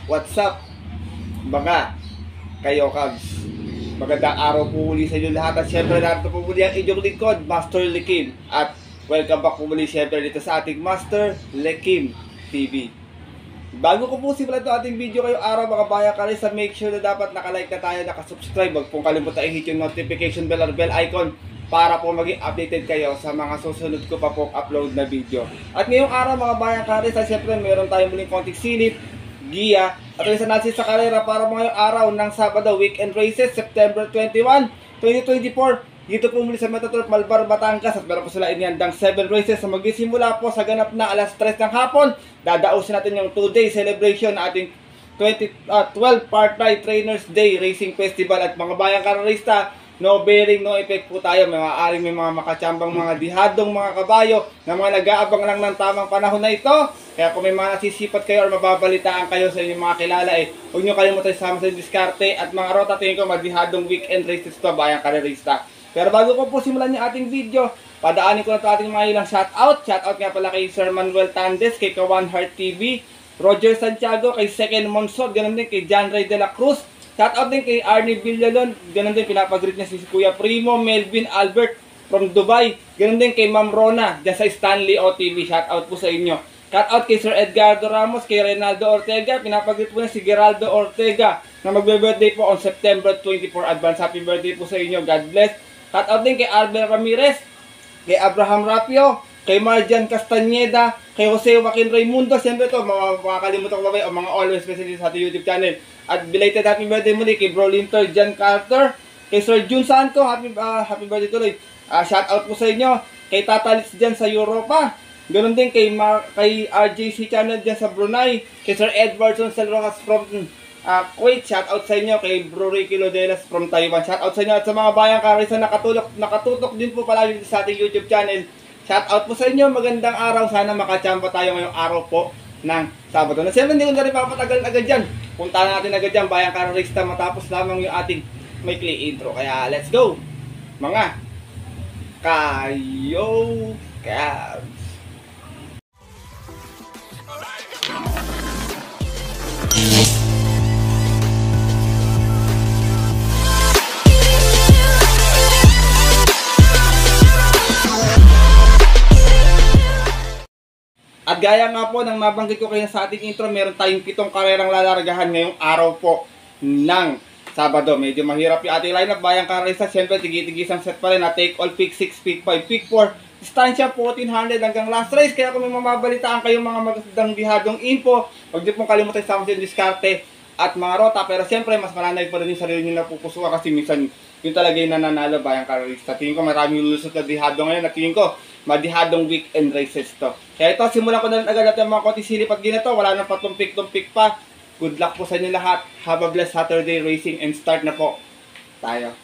What's up, mga kayo Cubs? Magandang araw po muli sa inyo lahat. At syempre narito po muli ang inyong lingkod, Master Lekim. At welcome back po muli syempre dito sa ating Master Lekim TV. Bago ko po simulan ito ating video kayo araw mga bayan kalisa, make sure na dapat nakalike na tayo, nakasubscribe. Huwag pong kalimutan i-hit yung notification bell or bell icon para po maging updated kayo sa mga susunod ko pa pong upload na video. At ngayong araw mga bayan kalisa, syempre meron tayong muling konting silip, giya at isa natin sa karera para ngayong araw ng Sabado, weekend races, September 21, 2024. Dito po muli sa Metaturf Malbar, Batangas. At meron po sila inihandang 7 races na magsisimula po sa ganap na alas 3 ng hapon. Dadausin natin yung 2-day celebration na ating 12 Part-Ride Trainers Day Racing Festival. At mga bayang karerista, no bearing, no effect po tayo. May mga makachambang mga dihadong mga kabayo na mga nag-aabang lang ng tamang panahon na ito. Kaya kung may mga nasisipat kayo or mababalitaan kayo sa inyong mga kilala, huwag nyo kalimutan sama sa diskarte at mga rota. Tingin ko madihadong weekend races to bayang karerista. Pero bago ko po simulan yung ating video, padaanin ko na ito ating mga ilang shoutout. Shoutout nga pala kay Sir Manuel Tandes, kay Kawan Heart TV, Roger Santiago, kay Second Monsod, ganun din kay John Ray de la Cruz. Shoutout din kay Arnie Villalon, ganun din pinapag-greet niya si Kuya Primo, Melvin Albert from Dubai. Ganun din kay Ma'am Rona, dyan sa Stanley OTV. Shoutout po sa inyo. Shoutout kay Sir Edgardo Ramos, kay Reynaldo Ortega, pinapag-greet po niya si Geraldo Ortega na magbe-birthday po on September 24. Advance happy birthday po sa inyo. God bless. Shoutout din kay Albert Ramirez, kay Abraham Rapio, kay Marjan Castañeda, kay Jose Joaquin Raimundo. Siyempre ito, mga kalimutan ko ba o mga always specialist sa ating YouTube channel. At belated happy birthday muli kay Bro Linter, John Carter, kay Sir Jun Santo, happy birthday tuloy. Shoutout po sa inyo, kay Tata Litz dyan sa Europa. Ganoon din kay RJC channel dyan sa Brunei, kay Sir Edwardson Salrojas from Kuwait. Shoutout sa inyo kay Bro Ricky Lodelas from Taiwan. Shoutout sa inyo at sa mga bayang karisa nakatutok din po palagi sa ating YouTube channel. Shoutout po sa inyo, magandang araw. Sana makachamba tayo ngayong araw po ng Sabado. Na siyempre hindi ko na rin papatagal agad dyan. Punta natin agad dyan bayang karista matapos lamang yung ating maikli intro. Kaya let's go mga kayo Cubs. At gaya nga po ng nabanggit ko kayo sa ating intro, meron tayong 7 karerang lalargahan ngayong araw po ng Sabado. Medyo mahirap yung ating lineup bayang karerista. Siyempre tigi-tigisang set pa rin na take all, pick 6, pick 5, pick 4. Distansya 1400 hanggang last race. Kaya kung may mamabalitaan kayong mga magandang bihadong info, huwag niyo pong kalimutan sama sa diskarte at mga rota. Pero siyempre mas malanay pa rin yung sarili nyo na pupusuan kasi minsan yun talaga yung nananalo bayang karerista. Tingin ko maraming lulusot na bihado ngayon at tingin ko madihadong weekend races to. Kaya ito, simulan ko na rin agad natin mga konti silip at ginito. Wala nang patumpik pa. Good luck po sa inyo lahat. Have a blessed Saturday racing and start na po tayo.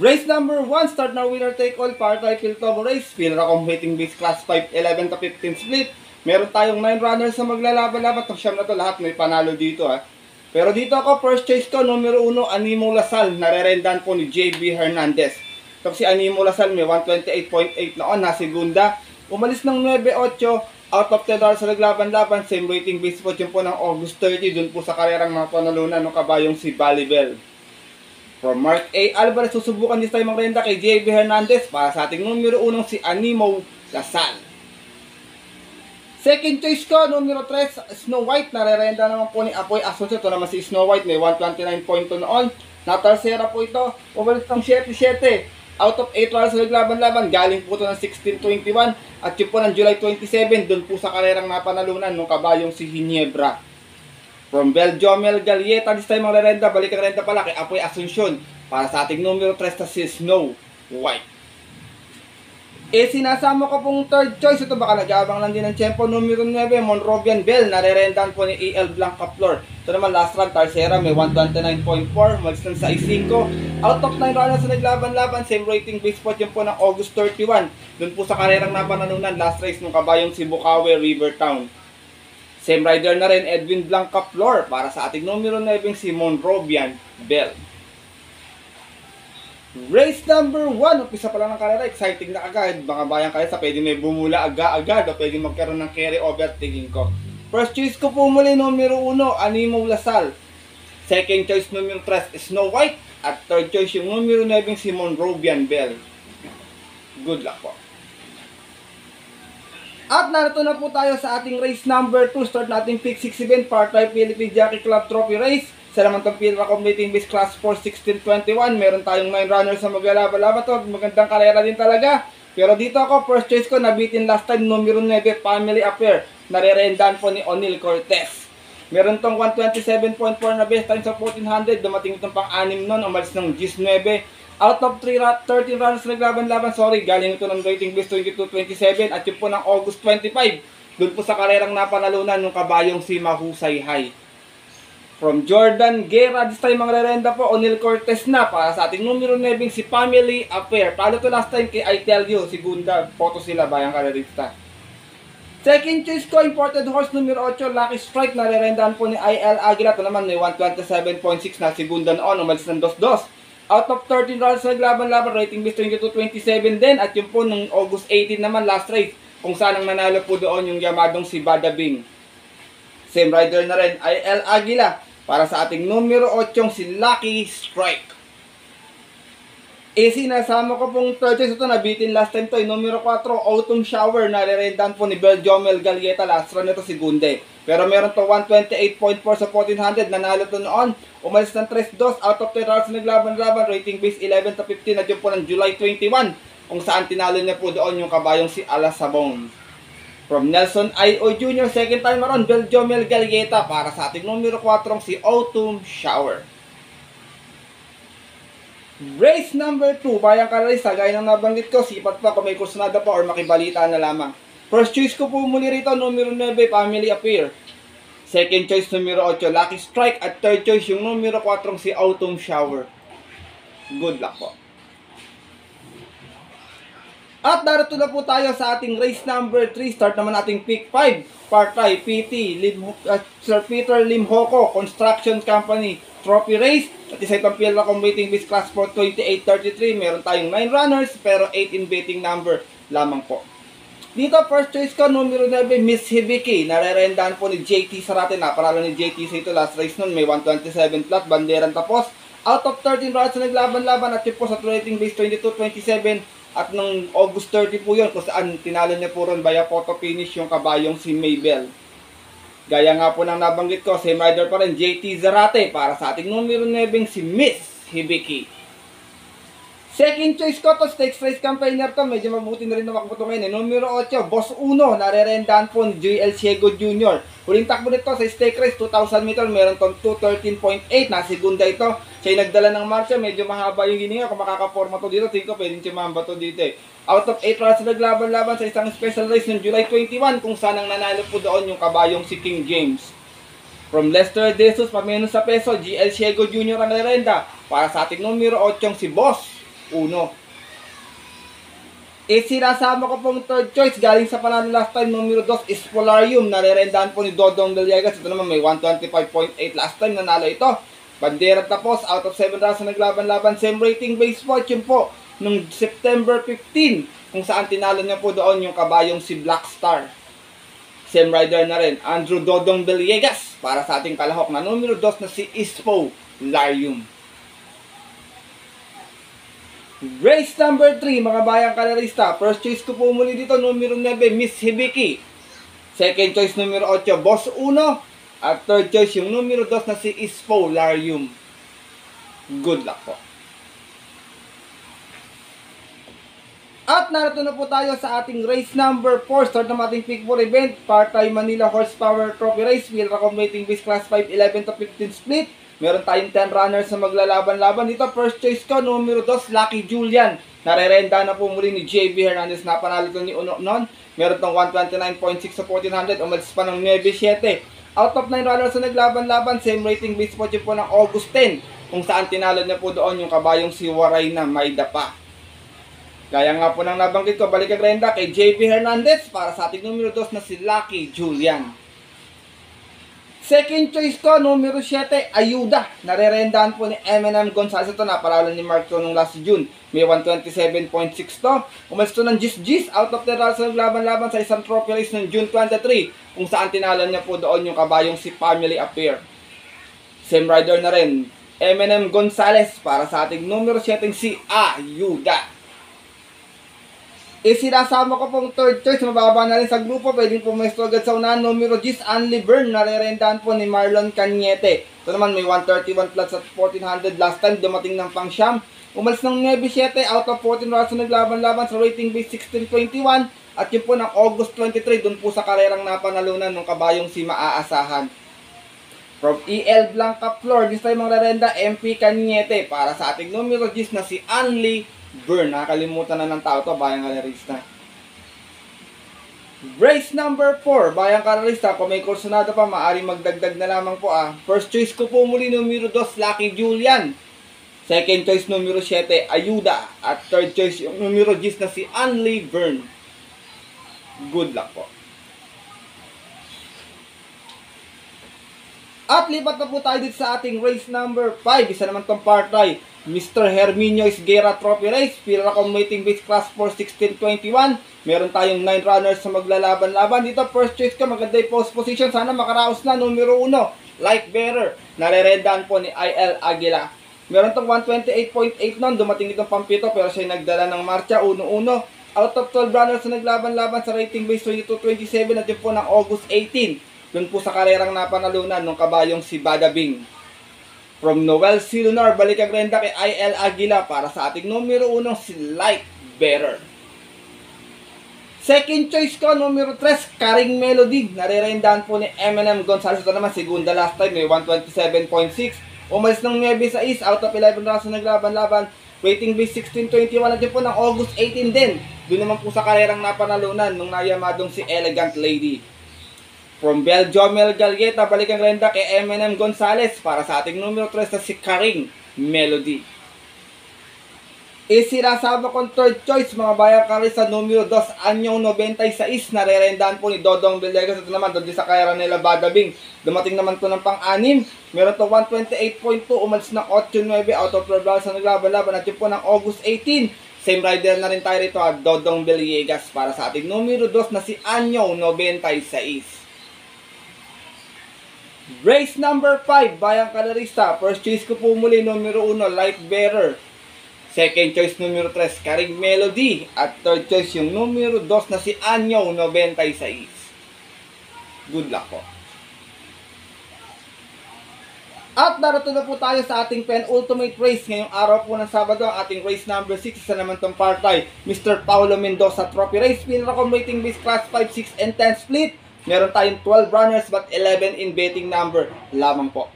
Race number 1, start na winner take all, Part-Ride Piltover race. Pillar akong waiting base class 5, 11 to 15 split. Meron tayong 9 runners na maglalaban-laban. Siyam na to lahat, may panalo dito ha. Pero dito ako, first choice ko, numero 1, Animo Lasal. Narerendan po ni JB Hernandez. Tapos si Animo Lasal may 128.8 noon na segunda. Umalis ng 9.8 out of 10 hours sa naglaban-laban. Same rating base po yun po ng August 30 dun po sa karerang mga panalunan ng kabayong si Balibel. From Mark A. Alvarez, susubukan this time ang renda kay JB Hernandez para sa ating numero 1 si Animo Lasal. Second choice ko, numero 3, Snow White. Narerenda naman po ni Apoy Asuncion. Ito naman si Snow White may 129.2 noon. Na tersera po ito. Umalis ng 7.7 out of 8 hours sa naglaban-laban. Galing po ito ng 16.21 at yun po ng July 27 doon po sa karerang napanalunan ng kabayong si Ginebra. From Belgium, Mel Galieta, this time ang rerenda, balik ang renda pala kay Apoy Asuncion para sa ating numero 3 na si Snow White. Sinasama ko pong third choice. Ito baka nag-aabang lang din ng tiyempo. Numero 9, Monrovian Bell. Narerendan po ni A.L. Blanca Flor. Ito naman last run, Tarsera may 129.4. Malis ng 6.5. Out of 9 runners na naglaban-laban. Same rating base po yun po ng August 31. Doon po sa karerang napananunan. Last race ng kabayong si Bukawe, Rivertown. Same rider na rin, Edwin Blanca Flor. Para sa ating numero 9, si Monrovian Bell. Race number 1, umpisa pa lang ng karera, exciting na agad. Mga bayang karera, pwede may bumula agad-agad o pwede magkaroon ng carry over, tingin ko. First choice ko po muli, numero 1, Animo Lasal. Second choice, numero 3, Snow White. At third choice, yung numero 9, si Monrovian Bell. Good luck po. At narito na po tayo sa ating race number 2. Start natin pick 6 event, part-time Philippine Jockey Club Trophy Race. Sa naman itong PILRA Competing Base Class 4 1621. Meron tayong 9 runners na maglalaban-laban to. Magandang karera din talaga. Pero dito ako, first choice ko, nabitin last time, numero 9, Family Affair. Nare-rendan po ni O'Neil Cortez. Meron tong 127.4 na best time sa 1400. Dumating itong pang-anim nun, umalis ng 19. Out of 13 runners naglaban-laban, galing ito ng rating base 22-27 at yun po ng August 25. Doon po sa karerang napanalunan ng kabayong si Mahusay High. From Jordan Guerra, this time ang rerenda po, O'Neil Cortez na para sa ating numero 9, si Family Affair. Palo to last time kay I Tell You, si Gunda, photo sila, bayang karerista. Second choice ko, imported horse numero 8, Lucky Strike, na rerendahan po ni IL Aguila. Ito naman may 127.6 na segunda noon, umalis ng 2-2. Out of 13 runs naglaban-laban, rating base 22-27 din. At yun po, nung August 18 naman, last race, kung saan ang nanalo po doon yung yamadong si Badabing. Same rider na rin, IL Aguila. Para sa ating numero 8, si Lucky Strike. Sinasama ko pong third choice. Ito, nabitin last time to. Numero 4, Autumn Shower. Nare-rendan po ni Jomel Galieta. Last run nito si Gunde. Pero meron to 128.4 sa 1400. Nanalo to noon. Umalis ng 3-2. Out of 10 rounds naglaban-laban. Rating base 11-15. At yun po ng July 21. Kung saan tinalo niya po doon yung kabayong si Alasabong. From Nelson I.O. Jr. Second time around, Jomel Galieta. Para sa ating numero 4, si Autumn Shower. Race number 2, bayang karalista, gaya ng nabanggit ko, sipat pa kung may kursunada pa or makibalita na lamang. First choice ko po muli rito, numero 9, Family Affair. Second choice, numero 8, Lucky Strike. At third choice, yung numero 4, si Autumn Shower. Good luck po. At darito na po tayo sa ating race number 3. Start naman ating pick 5. Part-time PT, Sir Peter Limhoco Construction Company Trophy Race. At isa itong PILRA Competing Base Class 4 28-33. Meron tayong 9 runners pero 8 in betting number lamang po. Dito first choice ko, numero 9, Miss Hibiki. Nare-rendahan po ni JT Sarate. Naparalo ni JT sa ito last race nun. May 127 flat, banderan tapos. Out of 13 runs na naglaban-laban at yun po sa rating base 22-27. At nung August 30 po yun, kung saan tinalo niya po ron via photo finish yung kabayong si Maybell. Gaya nga po ng nabanggit ko, same rider pa rin, JT Zarate. Para sa ating numero 9, si Miss Hibiki. Second choice ko to, stakes race campaigner to. Medyo mabuti na rin na makbuto ngayon. Numero 8, Boss Uno. Nare-rendahan po ni JL Ciego Jr. Huling takbo nito sa stake race, 2,000 meter. Meron tong 213.8 na segunda ito. Siya'y nagdala ng marcha. Medyo mahaba yung hininga. Kung makakaporma to dito, tingin ko pwedeng sumamba to dito eh. Out of 8 rounds naglaban-laban sa isang special race ng July 21 kung saan ang nanalo po doon yung kabayong si King James. From Lester De Jesus, pamenos sa peso, GL Ciego Jr. ang narenda. Para sa ating numero 8, si Boss Uno. Sinasama ko pong third choice galing sa panalo last time, numero 2 is Polarium. Nare-rendahan po ni Dodong Villegas. Ito naman may 125.8 last time, nanalo ito. Bandera tapos, out of 7 rounds na naglaban-laban, same rating base fortune po nung September 15 kung saan tinalo niya po doon yung kabayong si Black Star. Same rider na rin, Andrew Dodong Villegas. Para sa ating kalahok na numero 2 na si Ispo Larium. Race number 3, mga bayang kalarista. First choice ko po muli dito, numero 9, Miss Hibiki. Second choice, numero 8, Boss Uno. At third choice, yung numero 2 na si Ispo Larium. Good luck po. At narito na po tayo sa ating race number 4. Start na ating pick 4 event. Part-time Manila Horsepower Trophy Race. PILRA Competing Base Class 5, 11-15 split. Meron tayong 10 runners na maglalaban-laban. Dito, first choice ko, numero 2, Lucky Julian. Narerenda na po muli ni JB Hernandez na panalo ito ni Uno noon. Meron tong 129.6 sa 1400. Umalis pa ng 9-7. Out of 9 runners na naglaban-laban, same rating base po ng August 10. Kung saan tinalo niya po doon yung kabayong si Waray na may dapa. Gaya nga po ng nabanggit ko, balik ang renda kay JB Hernandez para sa ating numero 2 na si Lucky Julian. Second choice ko, numero 7, Ayuda. Narerendahan po ni M&M Gonzalez. Ito, naparalan ni Mark to nung last June. May 127.6 to. Umalis to ng Gis out of the Rals naglaban-laban sa isang trophy race ng June 23, kung saan tinalan niya po doon yung kabayong si Family Affair. Same rider na rin, M&M Gonzalez, para sa ating numero 7 si Ayuda. Sinasama ko pong third choice, mababa na rin sa grupo, pwedeng pumesto agad sa unahan, numero 10, Anli Bern, narerendahan po ni Marlon Cañete. Ito naman may 131 plus at 1400 last time, dumating ng pang-siyam. Umalis ng 9-7, out of 14 rounds na naglaban-laban sa rating base 1621, at yun po ng August 23, dun po sa karerang napanalunan ng kabayong si Maaasahan. From EL Blanca Flor, this time ang rerenda, MP Cañete, para sa ating numero 10 na si Anli Bern. Nakakalimutan na ng tao to, bayang kalerista. Race number 4, bayang kalerista. Kung may kursunado pa, maaaring magdagdag na lamang po First choice ko po muli, numero 2, Lucky Julian. Second choice, numero 7, Ayuda. At third choice, yung numero 10 na si Anli Bern. Good luck po. At lipat na po tayo dito sa ating race number 5. Isa naman tong part-try, Mr. Herminio Isguera Trophy Race. Pira Commuting Base Class 4 1621. Meron tayong 9 runners na maglalaban-laban. Dito first choice ka, maganda yung post position. Sana makaraos na, numero 1, Light Bearer. Narerendahan po ni IL Aguila. Meron tong 128.8 nun. Dumating itong pampito pero siya nagdala ng marcha 1-1. Out of 12 runners na naglaban-laban sa rating base 22-27 at yun po ng August 18. Doon po sa karerang napanalunan ng kabayong si Badabing. From Noel C. Lunar, balik ang renda kay IL Aguila, para sa ating numero 1 si Light Bearer. Second choice ko, numero 3, Karing Melody. Narerendahan po ni M&M Gonzalez. Ito naman, segunda last time, may 127.6. Umalis ng 9 out of 11 rounds na naglaban-laban. Rating base 1621 at yun po ng August 18 din. Doon naman po sa karerang napanalunan nung nayamadong si Elegant Lady. From Belgium, Mel Galgueta, balik ang renda kay M&M Gonzalez, para sa ating numero 3 na si Karing Melody. Sinasama kong third choice, mga bayan kari, sa numero 2, Anyong 96, narerendahan po ni Dodong Villegas. Ito naman, doon sa kaya nila Badabing. Dumating naman to ng pang-anim. Meron to 128.2, umalis ng 8-9 out of 12 rounds na naglaban-laban. At yun po ng August 18. Same rider na rin tayo rito, Dodong Villegas, para sa ating numero 2 na si Anyong 96. Race number 5, bayang kalerista. First choice ko po muli, numero 1, Light Bearer. Second choice, numero 3, Karing Melody. At third choice, yung numero 2 na si Anyo 96. Good luck po. At darating na po tayo sa ating penultimate race ngayong araw po ng Sabado, ang ating race number 6. Isa naman itong part-time, Mr. Paulo Mendoza Trophy Race. Pinaka rating base class 5, 6, and 10 split. Meron tayong 12 runners but 11 in betting number lamang po.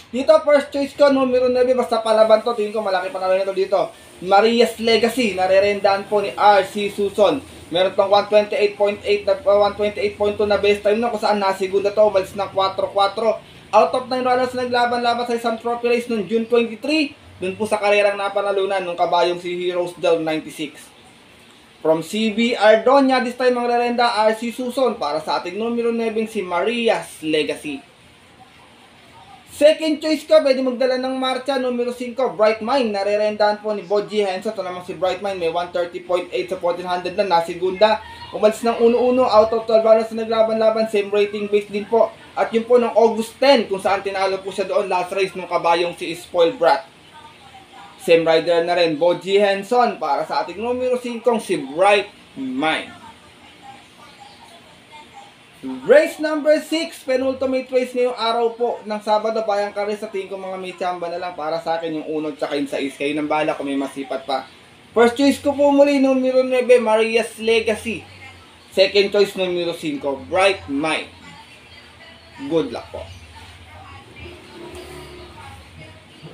Dito, first choice ko, numero 9, basta palaban to. Tingin ko malaki panalo nito dito. Maria's Legacy, narerendahan po ni RC Suson. Meron tong 128.8 na 128.2 na base time na, kung saan nasigunda to, umalis ng 4-4. Out of 9 runners naglaban-laban sa isang trophy race noong June 23. Doon po sa karerang napanalunan ng kabayong si Heroes Del 96. From CB Ardonia, this time ang rerenda RC Suson, para sa ating numero 9 si Maria's Legacy. Second choice ko, pwede magdala ng marcha, numero 5, Bright Mind. Narerendahan po ni Boji Henson. Ito naman si Bright Mind, may 130.8 sa 1400 lang, nasigunda. Umalis ng 1-1, out of 12 runners na naglaban-laban, same rating base din po. At yun po ng August 10, kung saan tinalo po siya doon last race ng kabayong si Spoiled Brat. Same rider na rin, Boji Henson, para sa ating numero 5, si Bright Mind. Race number 6, penultimate race ngayong araw po ng Sabado, bayang kari. Sa tingin ko mga may tsamba na lang, para sa akin yung unod tsaka yung 6. Kayo ng bala kung may masipat pa. First choice ko po muli, numero 9, Maria's Legacy. Second choice, numero 5, Bright Mind. Good luck po.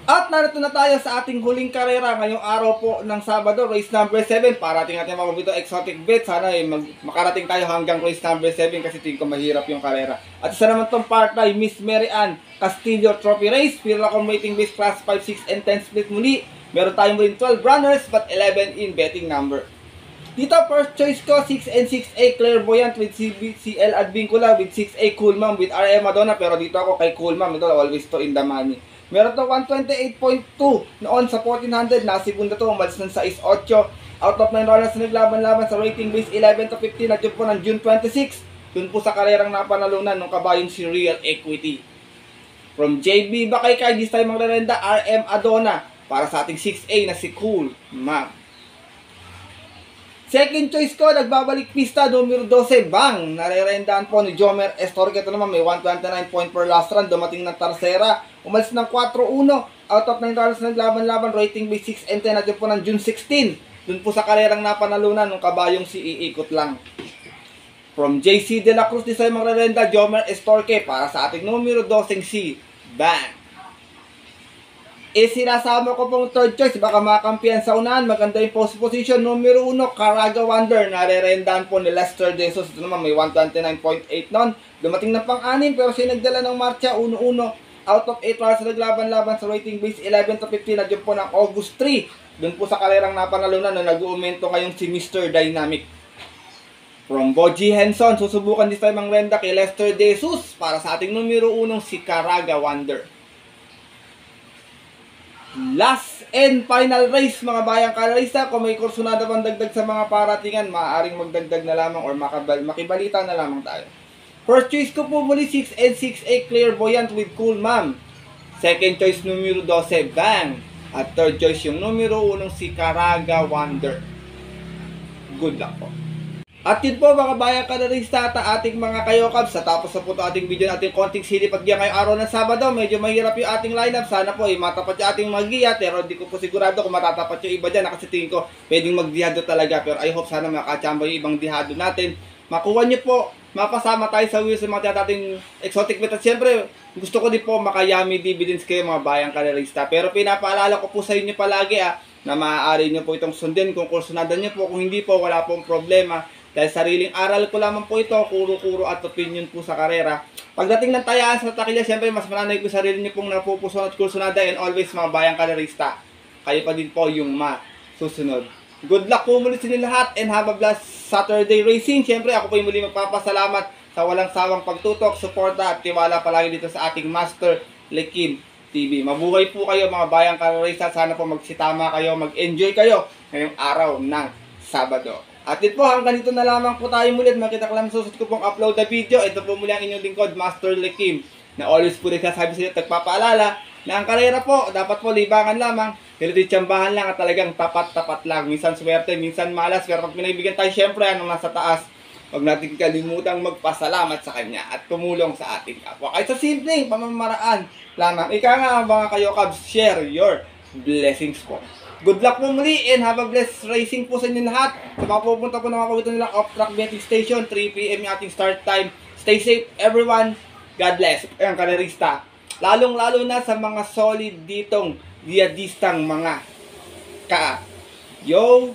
At narito na tayo sa ating huling karera ngayong araw po ng Sabado, race number 7. Parating natin mababito exotic bet. Sana makarating tayo hanggang race number 7 kasi tingin ko mahirap yung karera. At isa naman itong part-time, Miss Mary Ann Castillo Trophy Race. Pirla rating base class 5, 6, and 10 split muli. Meron tayong muli 12 runners but 11 in betting number. Dito, first choice ko, 6 and 6A Clairvoyant with CL Advincula, with 6A Cool Mom, with RM Madonna. Pero dito ako kay Cool Mom. Ito, always to in the money. Meron to 128.2 noon sa 1400. Nasibunda to, umalis ng 6.8. Out of 9 rollers na naglaban-laban sa rating base 11 to 15 na po ng June 26. Dun po sa karerang napanalunan ng kabayong si Real Equity. From JB Bakaykay, this time maglalenda RM Adonna para sa ating 6A na si Cool Mom. Second choice ko, nagbabalik pista, numero 12, Bang. Narerendaan po ni Jomer Estorque. Ito naman, may 129 point per last run. Dumating ng Tarsera. Umalis ng 4-1. Out of 9 rounds naglaban-laban. Rating base 6 and 10. Natin po ng June 16. Dun po sa karerang napanalunan ng kabayong si iikot lang. From JC De La Cruz, di sa'yo magrerenda, Jomer Estorque. Para sa ating numero 12, si Bang. Sinasama ko pong third choice, baka makampiyan sa unahan. Maganda yung post position. Numero 1, Caraga Wonder. Narerendaan po ni Lester De Jesus. Ito naman may 129.8 noon. Dumating na pang-anim pero siya nagdala ng marcha 1-1. Out of 8 rounds naglaban-laban sa rating base 11 to 15 na dyan po ng August 3. Doon po sa karerang napanalunan na nag-uumento ngayon si Mr. Dynamic. From Boji Henson, susubukan this time ang renda kay Lester De Jesus para sa ating numero 1, si Caraga Wonder. Last and final race, mga bayang kalarista. Kung may kursunada pang dagdag sa mga paratingan, maaaring magdagdag na lamang or makibalita na lamang tayo. First choice ko po muli 6 and 6A Clairvoyant with Cool Mom. Second choice numero 12, Bang. At third choice yung numero 1, si Caraga Wonder. Good luck po. At yun po mga bayang kalarista at ating mga kayokabs. Sa tapos na po ito ating video natin konting silip at giya ngayong araw ng Sabado. Medyo mahirap yung ating lineup. Sana po matapat yung ating mga giya. Pero hindi ko po sigurado kung matatapat yung iba dyan. Kasi tingin ko pwedeng magdihado talaga. Pero I hope sana makachamba yung ibang dihado natin. Makuha nyo po. Mapasama tayo sa wheels ng mga ating exotic bet. At syempre gusto ko din po makayami dividends kayo mga bayang kalarista. Pero pinapaalala ko po sa inyo palagi na maaari nyo po itong sundin kung kursunada nyo po. Kung hindi po wala pong problema. Dahil sariling aral ko lamang po ito, kuro-kuro at opinion po sa karera. Pagdating ng tayaan sa takilya, siyempre mas mananay ko sarili niyo pong napupuson at kursunada and always mga bayang kalerista. Kayo pa din po yung masusunod. Good luck po muli sa inyo lahat and have a blessed Saturday racing. Siyempre ako po yung muli magpapasalamat sa walang sawang pagtutok, suporta at tiwala palagi dito sa ating Master Lekim TV. Mabuhay po kayo mga bayang kalerista. Sana po magsitama kayo, mag-enjoy kayo ngayong araw ng Sabado. At ito po, hanggang dito na lamang po tayo muli. Makita ko lang susunod ko pong upload na video. Ito po muli ang inyong lingkod, Master Lekim, na always po rin sasabi sa inyo, nagpapaalala na ang karera po, dapat po libangan lamang. Pero tiyambahan lang at talagang tapat-tapat lang. Minsan swerte, minsan malas. Pero pag pinaibigan tayo, syempre, anong nasa taas, huwag natin kalimutang magpasalamat sa Kanya at tumulong sa ating kapwa. Kahit sa simpleng pamamaraan lamang. Ika nga mga kayokabs, share your blessings po. Good luck po muli and have a blessed racing po sa inyo lahat. Sa mga pupunta po na mga kawitan nila off-track betting station, 3 PM yung ating start time. Stay safe everyone. God bless. Ayan, kalerista. Lalong-lalo na sa mga solid ditong diadistang mga ka-yo-cabs.